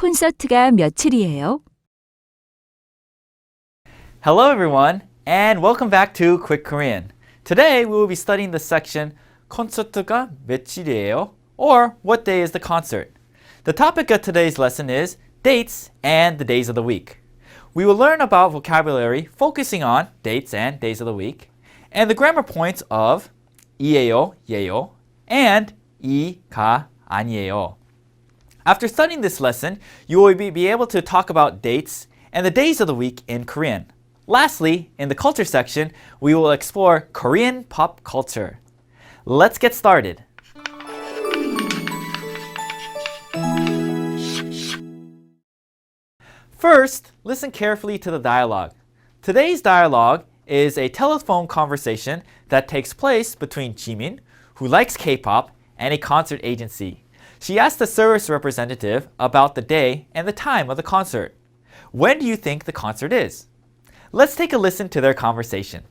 콘서트가 며칠이에요? Hello everyone, and welcome back to Quick Korean. Today we will be studying the section 콘서트가 며칠이에요, or what day is the concert. The topic of today's lesson is dates and the days of the week. We will learn about vocabulary focusing on dates and days of the week, and the grammar points of 이에요, 예요, and 이가 아니에요. After studying this lesson, you will be able to talk about dates and the days of the week in Korean. Lastly, in the culture section, we will explore Korean pop culture. Let's get started. First, listen carefully to the dialogue. Today's dialogue is a telephone conversation that takes place between Jimin, who likes K-pop, and a concert agency. She asked the service representative about the day and the time of the concert. When do you think the concert is? Let's take a listen to their conversation.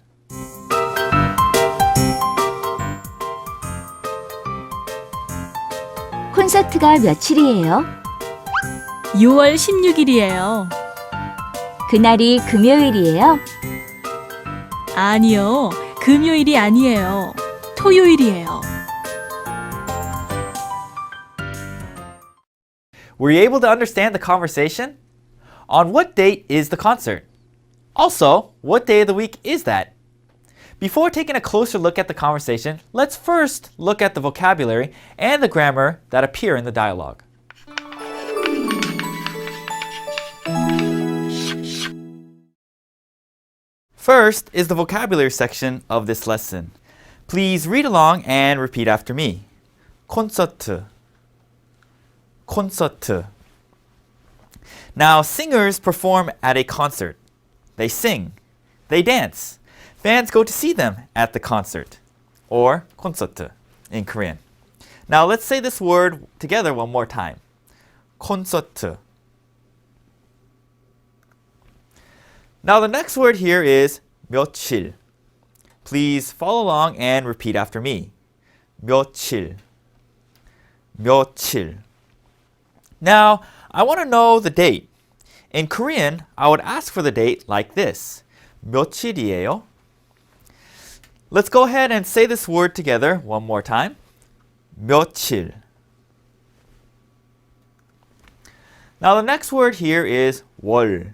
콘서트가 며칠이에요? 6월 16일이에요. 그날이 금요일이에요? 아니요, 금요일이 아니에요. 토요일이에요. Were you able to understand the conversation? On what date is the concert? Also, what day of the week is that? Before taking a closer look at the conversation, let's first look at the vocabulary and the grammar that appear in the dialogue. First is the vocabulary section of this lesson. Please read along and repeat after me. 콘서트, 콘서트. Now, singers perform at a concert. They sing, they dance. Fans go to see them at the concert, or 콘서트 in Korean. Now, let's say this word together one more time. 콘서트. Now, the next word here is 며칠. Please follow along and repeat after me. 며칠, 며칠. Now, I want to know the date. In Korean, I would ask for the date like this. 며칠이에요? Let's go ahead and say this word together one more time. 며칠. Now the next word here is 월.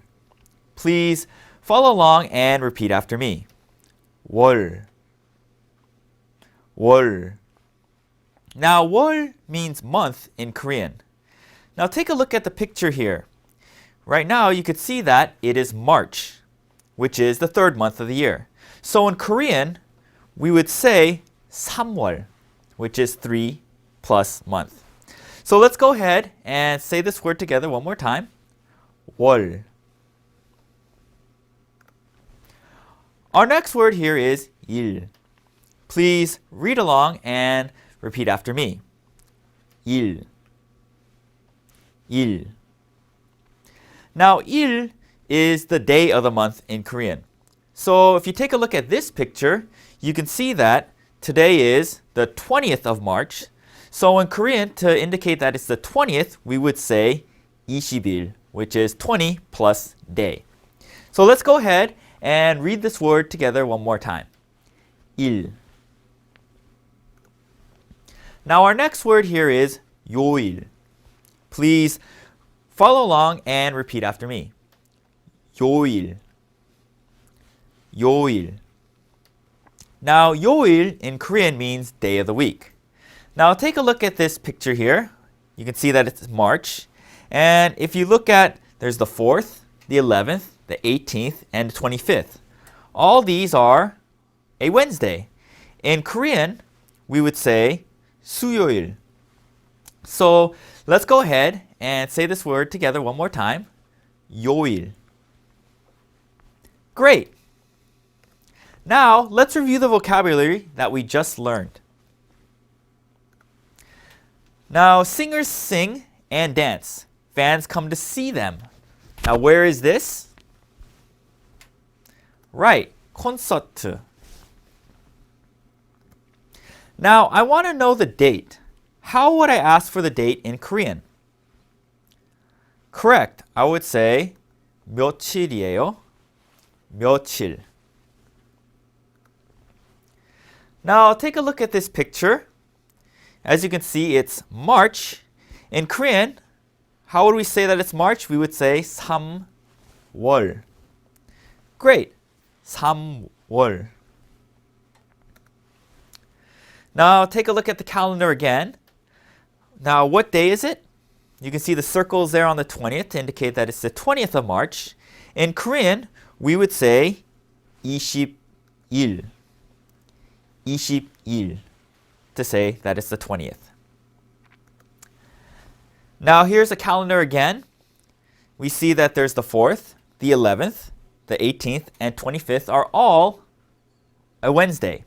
Please follow along and repeat after me. 월. 월. Now 월 means month in Korean. Now take a look at the picture here. Right now you could see that it is March, which is the third month of the year. So in Korean, we would say 3월, which is 3 plus month. So let's go ahead and say this word together one more time. 월. Our next word here is 일. Please read along and repeat after me. 일. 일. Now, 일 is the day of the month in Korean. So if you take a look at this picture, you can see that today is the 20th of March. So in Korean, to indicate that it's the 20th, we would say 20일, which is 20 plus day. So let's go ahead and read this word together one more time. 일. Now our next word here is 요일. Please follow along and repeat after me. 요일. 요일. Now, 요일 in Korean means day of the week. Now, take a look at this picture here. You can see that it's March. And if you look at, there's the 4th, the 11th, the 18th, and the 25th. All these are a Wednesday. In Korean, we would say 수요일. So, let's go ahead and say this word together one more time. 요일. Great. Now, let's review the vocabulary that we just learned. Now, singers sing and dance. Fans come to see them. Now, where is this? Right, 콘서트. Now, I want to know the date. How would I ask for the date in Korean? Correct. I would say 며칠이에요. 며칠. Now take a look at this picture. As you can see, it's March. In Korean, how would we say that it's March? We would say 3월. Great. 3월. Now take a look at the calendar again. Now what day is it? You can see the circles there on the 20th to indicate that it's the 20th of March. In Korean, we would say 20일. 20일 to say that it's the 20th. Now here's a calendar again. We see that there's the 4th, the 11th, the 18th, and 25th are all a Wednesday.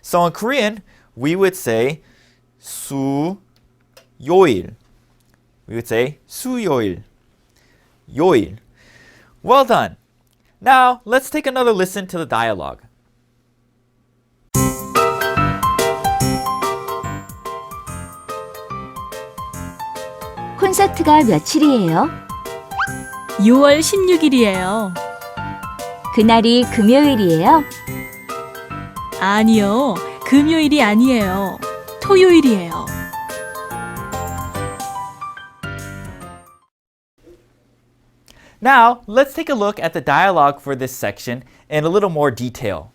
So in Korean, we would say 수요일. We would say 수요일. 요일. Well done. Now let's take another listen to the dialogue. 콘서트가 며칠이에요? 6월 16일이에요. 그날이 금요일이에요? 아니요, 금요일이 아니에요. 토요일이에요. Now, let's take a look at the dialogue for this section in a little more detail.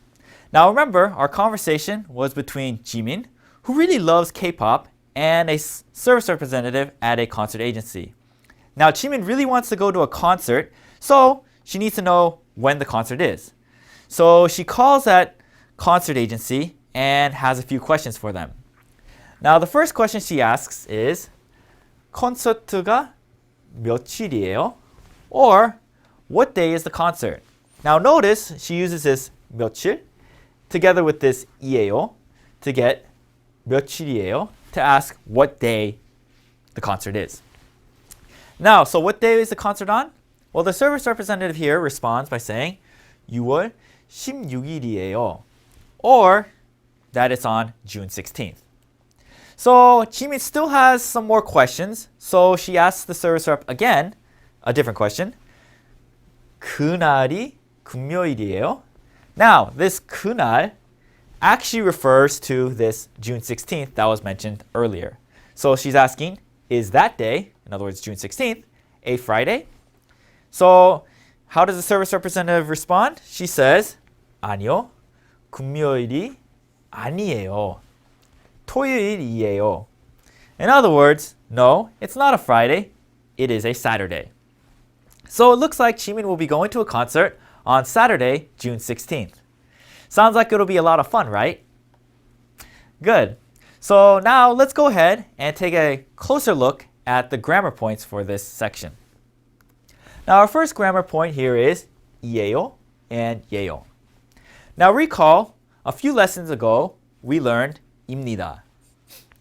Now remember, our conversation was between Jimin, who really loves K-pop, and a service representative at a concert agency. Now Jimin really wants to go to a concert, so she needs to know when the concert is. So she calls that concert agency and has a few questions for them. Now the first question she asks is 콘서트가 며칠이에요? Or what day is the concert? Now notice she uses this 며칠 together with this 이에요 to get 며칠이에요 to ask what day the concert is. Now, so what day is the concert on? Well, the service representative here responds by saying 6월 16일이에요, or that it's on June 16th. So Jimin still has some more questions, so she asks the service rep again a different question. 그날이 금요일이에요? Now, this 그날 actually refers to this June 16th that was mentioned earlier. So she's asking, is that day, in other words, June 16th, a Friday? So how does the service representative respond? She says, 아니요, 금요일이 아니에요. 토요일이에요. In other words, no, it's not a Friday, it is a Saturday. So it looks like Jimin will be going to a concert on Saturday, June 16th. Sounds like it'll be a lot of fun, right? Good. So now let's go ahead and take a closer look at the grammar points for this section. Now our first grammar point here is 이에요 and 예요. Now recall, a few lessons ago, we learned 입니다.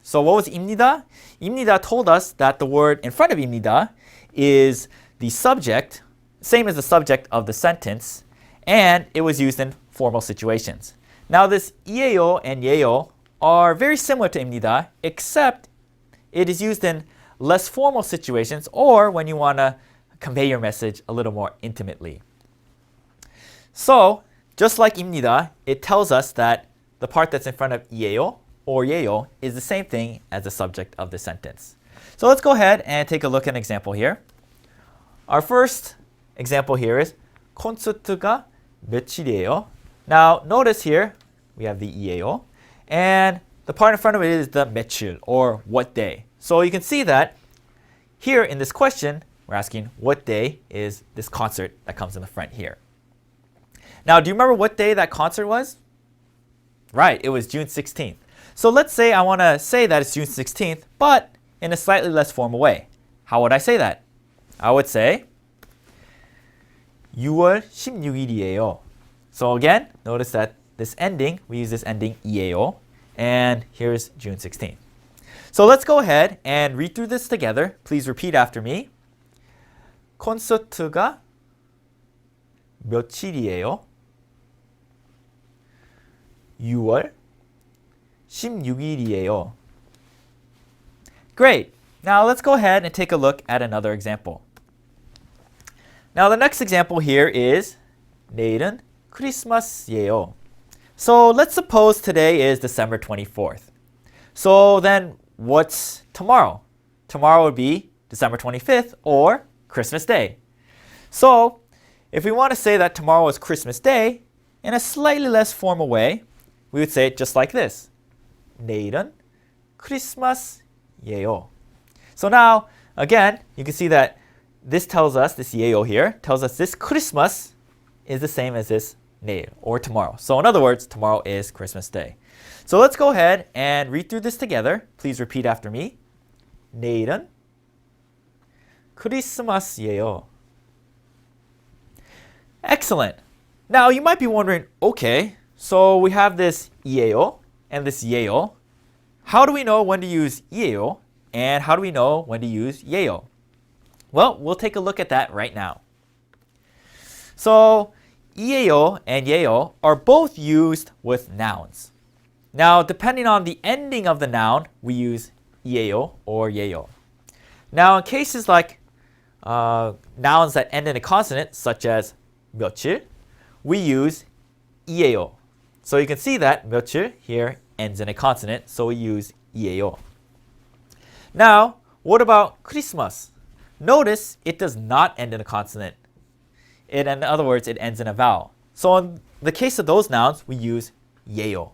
So what was 입니다? 입니다 told us that the word in front of 입니다 is the subject, same as the subject of the sentence, and it was used in formal situations. Now this 이에요 and 예요 are very similar to 입니다, except it is used in less formal situations or when you want to convey your message a little more intimately. So, just like 입니다, it tells us that the part that's in front of 이에요 or 예요 is the same thing as the subject of the sentence. So let's go ahead and take a look at an example here. Our first example here is 콘서트가 며칠이에요? Now notice here we have the 이에요 and the part in front of it is the 며칠 or what day. So you can see that here in this question we're asking what day is this concert that comes in the front here. Now do you remember what day that concert was? Right, it was June 16th. So let's say I want to say that it's June 16th but in a slightly less formal way. How would I say that? I would say 6월 16일이에요. So again, notice that this ending, we use this ending 이에요, and here's June 16th. So let's go ahead and read through this together. Please repeat after me. 콘서트가 며칠이에요? 6월 16일이에요. Great. Now let's go ahead and take a look at another example. Now the next example here is 내일은 크리스마스예요. So let's suppose today is December 24th. So then what's tomorrow? Tomorrow would be December 25th or Christmas Day. So if we want to say that tomorrow is Christmas Day in a slightly less formal way, we would say it just like this. 내일은 크리스마스예요. So now, again, you can see that this tells us, this 예요 here, tells us this Christmas is the same as this 내일, or tomorrow. So in other words, tomorrow is Christmas Day. So let's go ahead and read through this together. Please repeat after me. 내일은 크리스마스예요. Excellent. Now you might be wondering, okay, so we have this 이에요 and this 예요. How do we know when to use 이에요 and how do we know when to use 예요? Well, we'll take a look at that right now. So 이에요 and 예요 are both used with nouns. Now, depending on the ending of the noun, we use 이에요 or 예요. Now, in cases like nouns that end in a consonant, such as 며칠, we use 이에요. So you can see that 며칠 here ends in a consonant, so we use 이에요. Now, what about Christmas? Notice it does not end in a consonant. In other words, it ends in a vowel. So in the case of those nouns, we use 예요.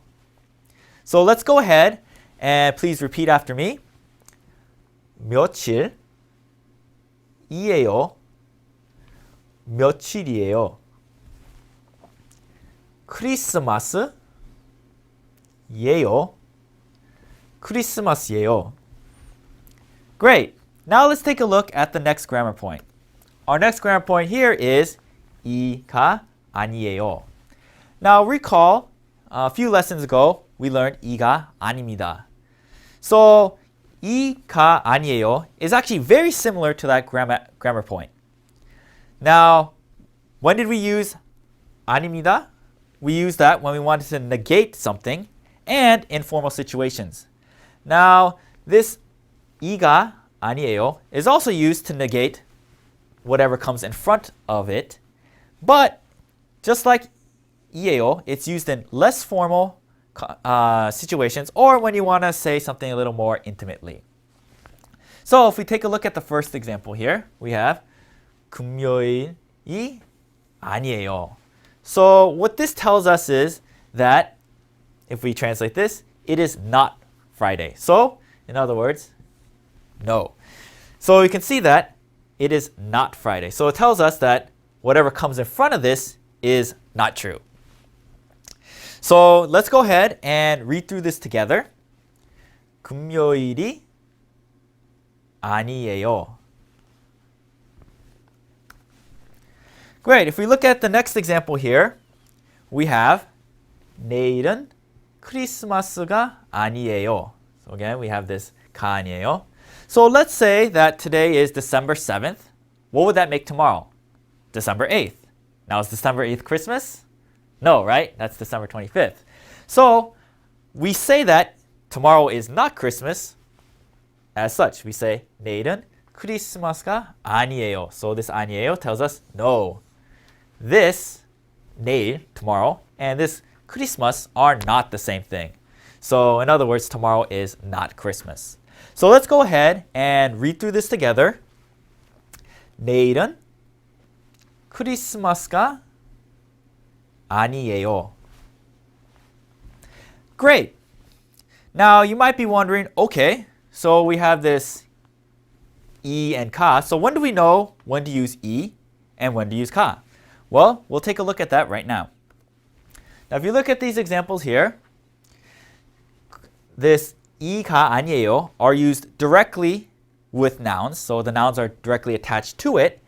So let's go ahead and please repeat after me. 며칠 이에요. 며칠이에요. 크리스마스 예요. 크리스마스예요. Great. Now let's take a look at the next grammar point. Our next grammar point here is 이가 아니에요. Now recall a few lessons ago we learned 이가 아닙니다. So 이가 아니에요 is actually very similar to that grammar point. Now, when did we use 아닙니다? We use that when we wanted to negate something and in formal situations. Now, this 이가 아니에요 is also used to negate whatever comes in front of it. But just like 이에요, it's used in less formal situations or when you want to say something a little more intimately. So if we take a look at the first example here, we have 금요일이 아니에요. So what this tells us is that if we translate this, it is not Friday. So in other words, no. So you can see that it is not Friday. So it tells us that whatever comes in front of this is not true. So let's go ahead and read through this together. 금요일이 아니에요. Great. If we look at the next example here, we have 내일은 크리스마스가 아니에요. So again, we have this 가 아니에요. So let's say that today is December 7th. What would that make tomorrow? December 8th. Now is December 8th Christmas? No, right? That's December 25th. So we say that tomorrow is not Christmas. As such, we say 내일은 크리스마스가 아니에요. So this 아니에요 tells us no. This 내일, tomorrow, and this Christmas are not the same thing. So in other words, tomorrow is not Christmas. So let's go ahead and read through this together. 내일은 크리스마스가 아니에요. Great. Now you might be wondering, okay, so we have this 이 and 가. So when do we know when to use 이 and when to use 가? Well, we'll take a look at that right now. Now if you look at these examples here, this 이가 아니에요 are used directly with nouns. So the nouns are directly attached to it.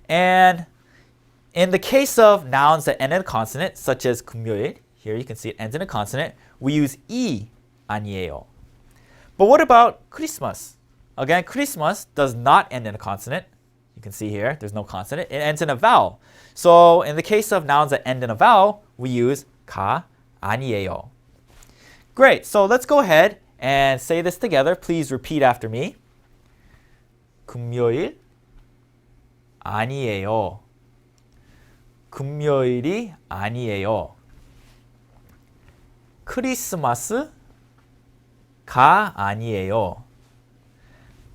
And in the case of nouns that end in a consonant, such as 금요일, here you can see it ends in a consonant, we use 이 아니에요. But what about Christmas? Again, Christmas does not end in a consonant. You can see here, there's no consonant. It ends in a vowel. So in the case of nouns that end in a vowel, we use 가 아니에요. Great, so let's go ahead and say this together. Please repeat after me. 금요일 아니에요. 금요일이 아니에요. 크리스마스가 아니에요.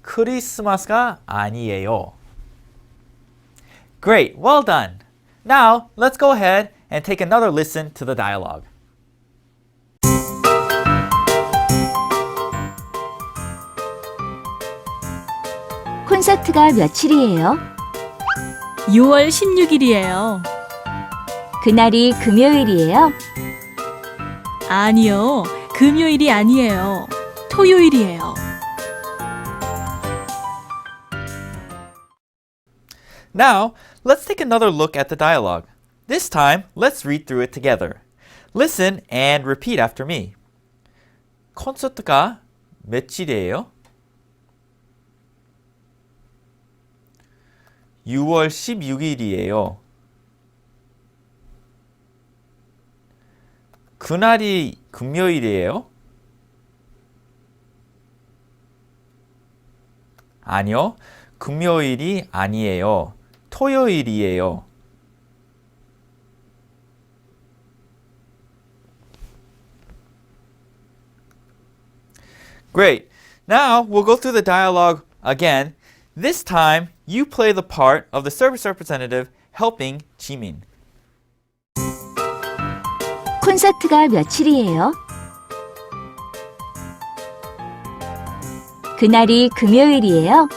크리스마스가 아니에요. Great, well done. Now, let's go ahead and take another listen to the dialogue. 콘서트가 며칠이에요? 6월 16일이에요. 그날이 금요일이에요? 아니요, 금요일이 아니에요. 토요일이에요. Now, let's take another look at the dialogue. This time, let's read through it together. Listen and repeat after me. 콘서트가 며칠이에요? 6월 16일이에요. 그날이 금요일이에요? 아니요, 금요일이 아니에요. 토요일이에요. Great. Now we'll go through the dialogue again. This time, you play the part of the service representative helping Jimin. 콘서트가 며칠이에요? 그날이 금요일이에요?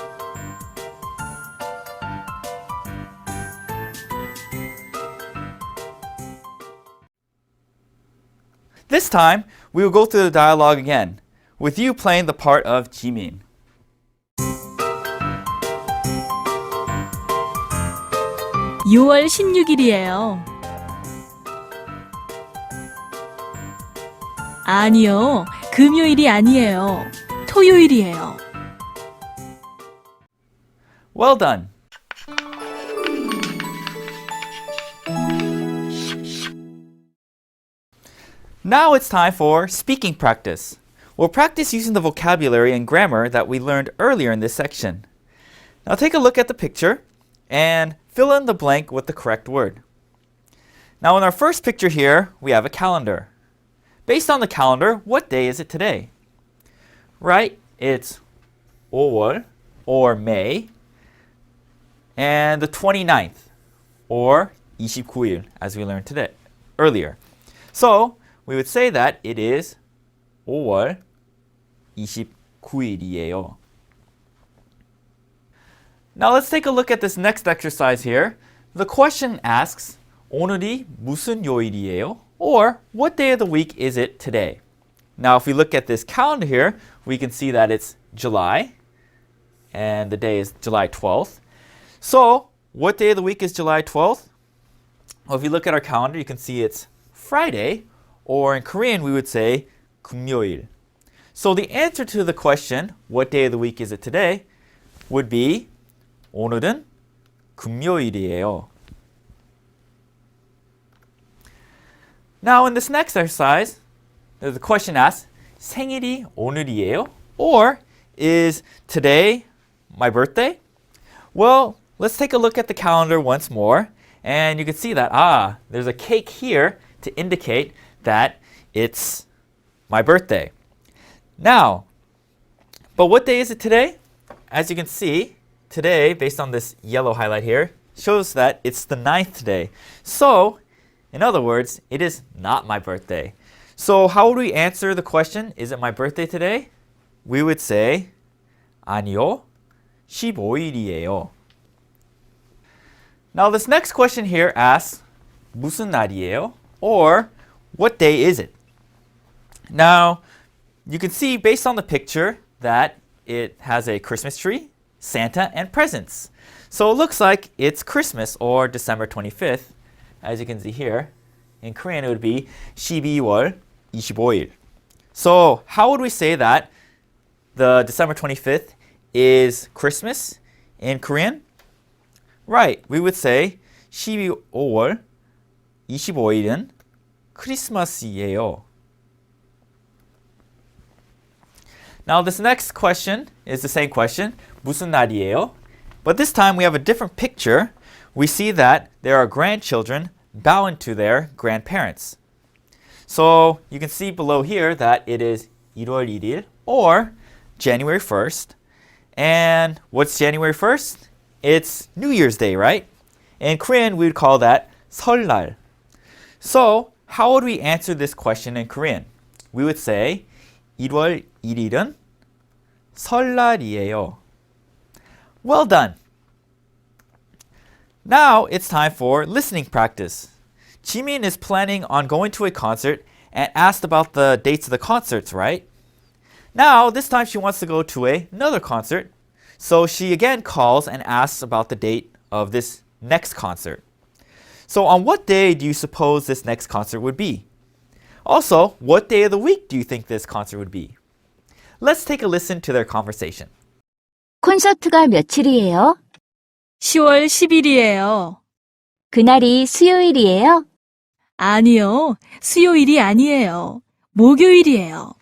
This time, we will go through the dialogue again, with you playing the part of Jimin. (6월 16일이에요) 아니요, 금요일이 아니에요. 토요일이에요. Well done. Now it's time for speaking practice. We'll practice using the vocabulary and grammar that we learned earlier in this section. Now take a look at the picture and fill in the blank with the correct word. Now in our first picture here, we have a calendar. Based on the calendar, what day is it today? Right, it's 5월 or May, and the 29th or 29일 as we learned today earlier. So we would say that it is 5월 29일이에요. Now let's take a look at this next exercise here. The question asks, 오늘이 무슨 요일이에요? Or, what day of the week is it today? Now if we look at this calendar here, we can see that it's July, and the day is July 12th. So, what day of the week is July 12th? Well, if you look at our calendar, you can see it's Friday, or in Korean we would say 금요일. So the answer to the question, what day of the week is it today, would be 오늘은 금요일이에요. Now in this next exercise, the question asks, 생일이 오늘이에요? Or, is today my birthday? Well, let's take a look at the calendar once more, and you can see that, there's a cake here to indicate that it's my birthday. Now, but what day is it today? As you can see, today, based on this yellow highlight here, shows that it's the 9th today. So, in other words, it is not my birthday. So how would we answer the question, is it my birthday today? We would say, 아니요, 15일이에요. Now this next question here asks, 무슨 날이에요? Or, what day is it? Now, you can see based on the picture that it has a Christmas tree, Santa, and presents. So it looks like it's Christmas or December 25th. As you can see here, in Korean it would be 12월 25일. So how would we say that the December 25th is Christmas in Korean? Right, we would say 12월 25일은 크리스마스이에요. Now this next question is the same question, 무슨 날이에요? But this time we have a different picture we see that there are grandchildren bowing to their grandparents. So you can see below here that it is 1월 1일 or January 1st. And what's January 1st? It's New Year's Day, right? In Korean, we would call that 설날. So how would we answer this question in Korean? We would say 1월 1일은 설날이에요. Well done. Now it's time for listening practice. Jimin is planning on going to a concert and asked about the dates of the concerts, right? Now, this time she wants to go to another concert. So she again calls and asks about the date of this next concert. So on what day do you suppose this next concert would be? Also, what day of the week do you think this concert would be? Let's take a listen to their conversation. 콘서트가 며칠이에요? 10월 10일이에요. 그날이 수요일이에요? 아니요, 수요일이 아니에요. 목요일이에요.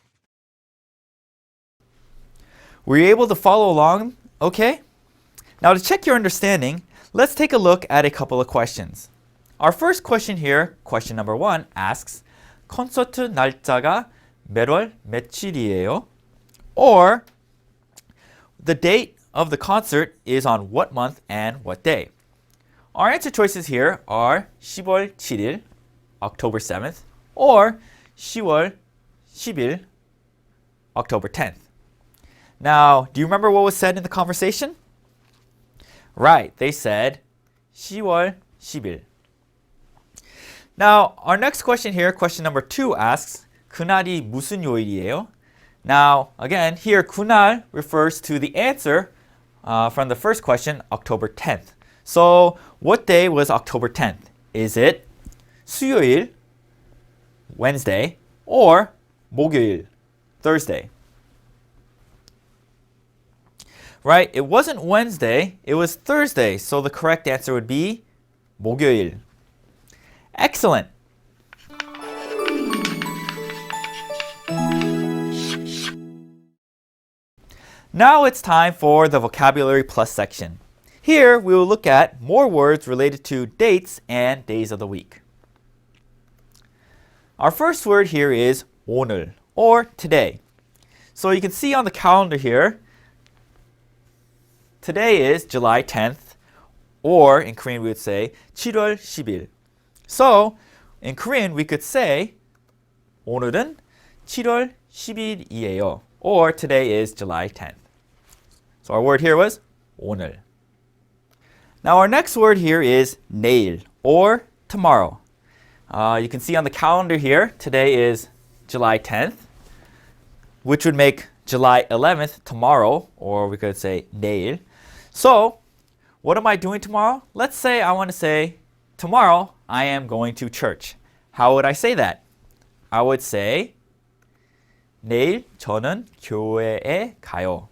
Were you able to follow along okay? Now to check your understanding, let's take a look at a couple of questions. Our first question here, question number 1, asks 콘서트 날짜가 몇월 며칠이에요? Or the date of the concert is on what month and what day? Our answer choices here are 10월 7일, October 7th, or 10월 10일, October 10th. Now, do you remember what was said in the conversation? Right, they said 10월 10일. Now, our next question here, question number 2 asks 그날이 무슨 요일이에요? Now, again, here 그날 refers to the answer from the first question, October 10th. So, what day was October 10th? Is it 수요일, Wednesday, or 목요일, Thursday? Right, it wasn't Wednesday, it was Thursday. So the correct answer would be 목요일. Excellent. Now it's time for the vocabulary plus section. Here we will look at more words related to dates and days of the week. Our first word here is 오늘, or today. So you can see on the calendar here, today is July 10th, or in Korean we would say 7월 10일. So in Korean we could say 오늘은 7월 10일이에요, or today is July 10th. So our word here was 오늘. Now our next word here is 내일, or tomorrow. You can see on the calendar here, today is July 10th, which would make July 11th tomorrow, or we could say 내일. So, what am I doing tomorrow? Let's say I want to say, tomorrow I am going to church. How would I say that? I would say, 내일 저는 교회에 가요.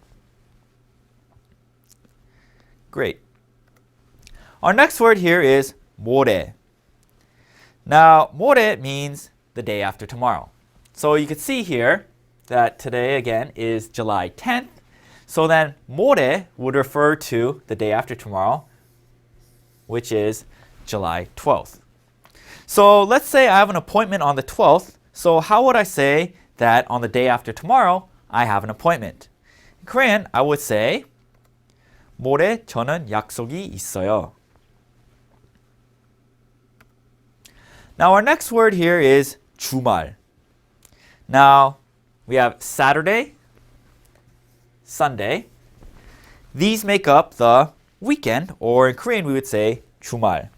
Great. Our next word here is 모레. Now, 모레 means the day after tomorrow. So you can see here that today again is July 10th. So then 모레 would refer to the day after tomorrow, which is July 12th. So let's say I have an appointment on the 12th. So how would I say that on the day after tomorrow I have an appointment? In Korean, I would say 모레 저는 약속이 있어요. Now our next word here is 주말. Now we have Saturday, Sunday. These make up the weekend, or in Korean we would say 주말.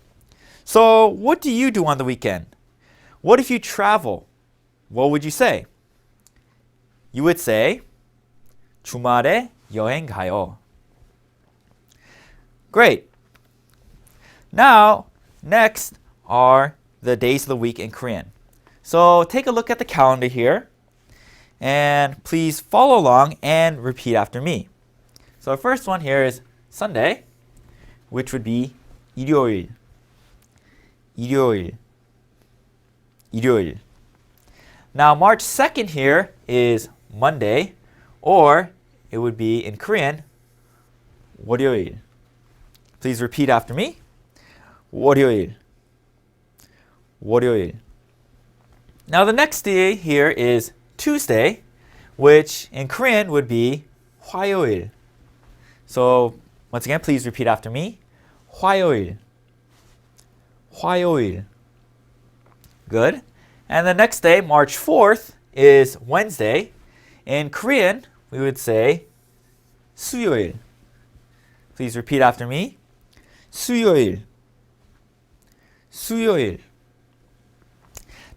So what do you do on the weekend? What if you travel? What would you say? You would say 주말에 여행 가요. Great. Now, next are the days of the week in Korean. So take a look at the calendar here and please follow along and repeat after me. So the first one here is Sunday, which would be 일요일, 일요일, 일요일. Now March 2nd here is Monday, or it would be in Korean, 월요일. Please repeat after me. 월요일. 월요일. Now the next day here is Tuesday, which in Korean would be 화요일. So once again, please repeat after me. 화요일. 화요일. Good. And the next day, March 4th, is Wednesday. In Korean, we would say 수요일. Please repeat after me. 수요일. 수요일.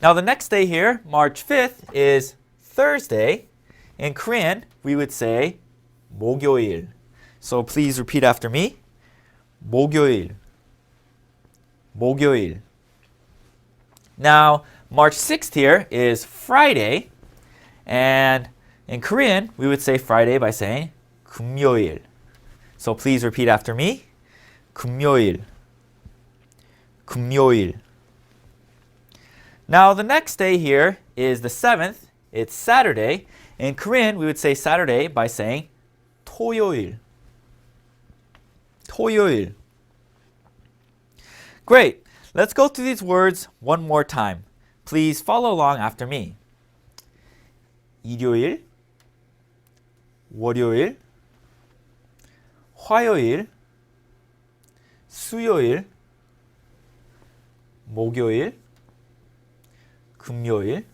Now the next day here, March 5th, is Thursday. In Korean, we would say 목요일. So please repeat after me. 목요일. 목요일. Now, March 6th here is Friday. And in Korean, we would say Friday by saying 금요일. So please repeat after me. 금요일. 금요일. Now, the next day here is the 7th. It's Saturday. In Korean, we would say Saturday by saying 토요일. 토요일. Great. Let's go through these words one more time. Please follow along after me. 일요일, 월요일, 화요일, 수요일, 목요일, 금요일,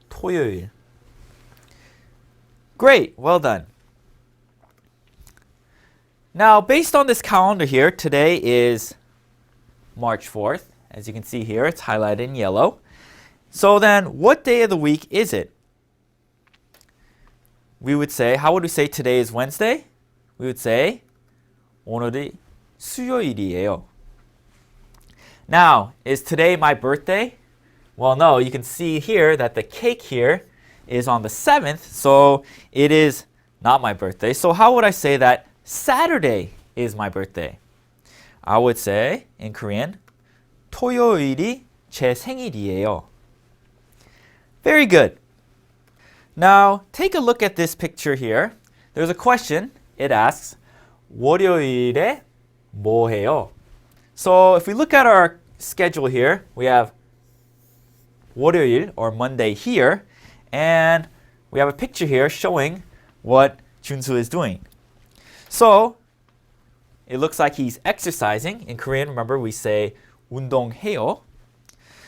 토요일. Great, well done. Now, based on this calendar here, today is March 4th. As you can see here, it's highlighted in yellow. So then, what day of the week is it? We would say, how would we say today is Wednesday? We would say, 오늘이 수요일이에요. Now, is today my birthday? Well, no, you can see here that the cake here is on the 7th, so it is not my birthday. So how would I say that Saturday is my birthday? I would say, in Korean, 토요일이 제 생일이에요. Very good. Now, take a look at this picture here. There's a question. It asks, 월요일에 뭐 해요? So if we look at our schedule here, we have 월요일 or Monday here, and we have a picture here showing what Junsu is doing. So it looks like he's exercising. In Korean, remember, we say 운동해요.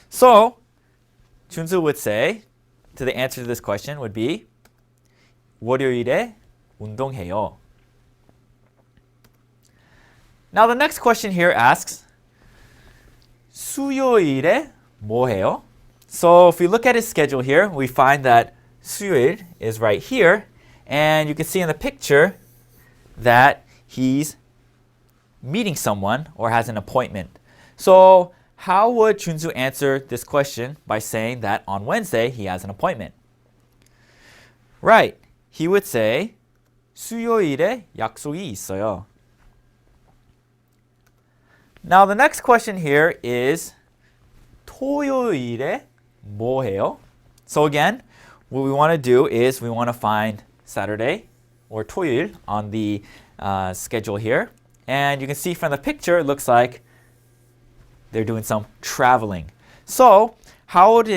So Junsu would say, to the answer to this question would be 월요일에 운동해요. Now the next question here asks, 수요일에 뭐 해요? So if we look at his schedule here, we find that 수요일 is right here, and you can see in the picture that he's meeting someone or has an appointment. So how would Junsu answer this question by saying that on Wednesday he has an appointment? Right, he would say 수요일에 약속이 있어요. Now the next question here is 토요일에 뭐 해요? So again, what we want to do is we want to find Saturday or 토요일 on the schedule here. And you can see from the picture, it looks like they're doing some traveling. So how would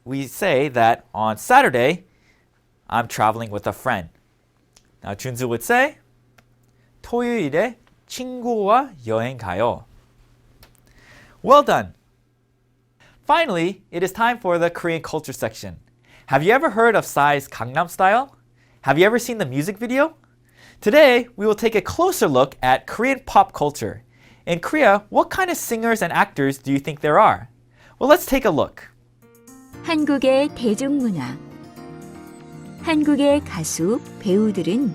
we say that on Saturday, I'm traveling with a friend? Now Junsu would say, 토요일에 친구와 여행 가요. Well done. Finally, it is time for the Korean culture section. Have you ever heard of Psy's Gangnam Style? Have you ever seen the music video? Today, we will take a closer look at Korean pop culture. In Korea, what kind of singers and actors do you think there are? Well, let's take a look. 한국의 대중문화. 한국의 가수, 배우들은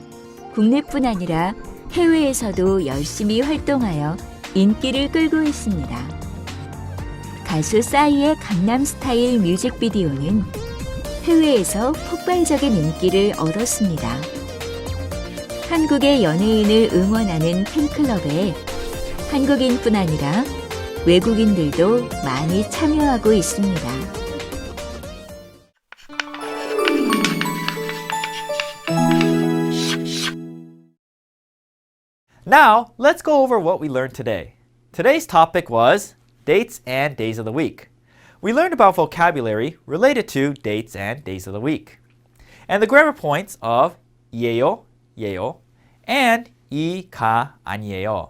국내뿐 아니라 해외에서도 열심히 활동하여 인기를 끌고 있습니다. 가수 싸이의 강남스타일 뮤직비디오는 해외에서 폭발적인 인기를 얻었습니다. 한국의 연예인을 응원하는 팬클럽에 한국인뿐 아니라 외국인들도 많이 참여하고 있습니다. Now, let's go over what we learned today. Today's topic was dates and days of the week. We learned about vocabulary related to dates and days of the week. And the grammar points of 이에요, and 아니에요.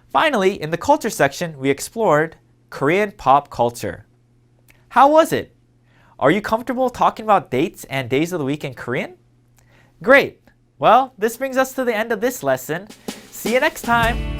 Finally, in the culture section, we explored Korean pop culture. How was it? Are you comfortable talking about dates and days of the week in Korean? Great! Well, this brings us to the end of this lesson. See you next time!